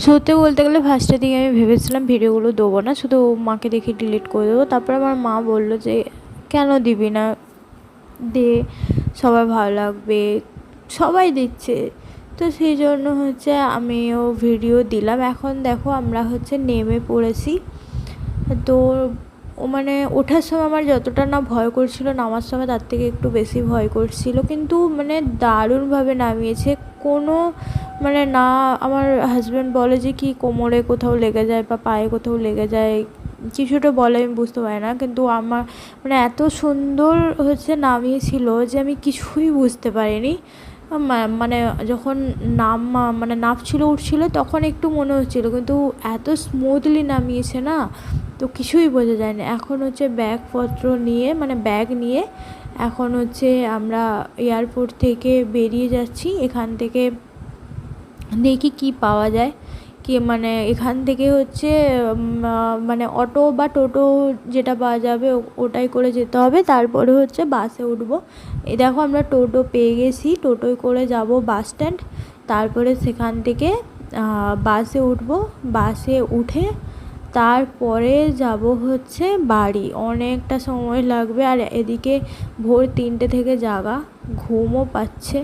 সত্যি বলতে গেলে ফার্স্টের দিকে আমি ভেবেছিলাম ভিডিওগুলো দেবো না, শুধু মাকে দেখে ডিলিট করে দেবো। তারপরে আমার মা বললো যে কেন দিবি না, দে, সবার ভালো লাগবে, সবাই দিচ্ছে। তো সেই জন্য হচ্ছে আমিও ভিডিও দিলাম। এখন দেখো আমরা হচ্ছে নেমে পড়েছি। তো ও মানে ওঠার সময় আমার যতটা না ভয় করছিল, নামার সময় তার থেকে একটু বেশি ভয় করছিল, কিন্তু মানে দারুণভাবে নামিয়েছে। কোনো মানে না, আমার হাজব্যান্ড বলে যে কি কোমরে কোথাও লেগে যায় বা পায়ে কোথাও লেগে যায়, কিছুটা বলে আমি বুঝতে পারি না, কিন্তু আমার মানে এত সুন্দর হচ্ছে নামিয়েছিল যে আমি কিছুই বুঝতে পারিনি। মানে যখন মানে নামছিল উঠছিল তখন একটু মনে হচ্ছিলো, কিন্তু এত স্মুথলি নামিয়েছে না, তো কিছুই বোঝা যায় না। এখন হচ্ছে ব্যাগপত্র নিয়ে মানে ব্যাগ নিয়ে এখন হচ্ছে আমরা এয়ারপোর্ট থেকে বেরিয়ে যাচ্ছি। এখান থেকে দেখি কি পাওয়া যায়, কি মানে এখান থেকে হচ্ছে মানে অটো বা টোটো যেটা পাওয়া যাবে ওটাই করে যেতে হবে। তারপরে হচ্ছে বাসে উঠবো। এই দেখো আমরা টোটো পেয়ে গেছি, টোটোয় করে যাব বাস স্ট্যান্ড, তারপরে সেখান থেকে বাসে উঠবো। বাসে উঠে তারপরে যাব হচ্ছে বাড়ি। অনেকটা সময় লাগবে, আর এদিকে ভোর 3টে থেকে জাগা, ঘুমও পাচ্ছে।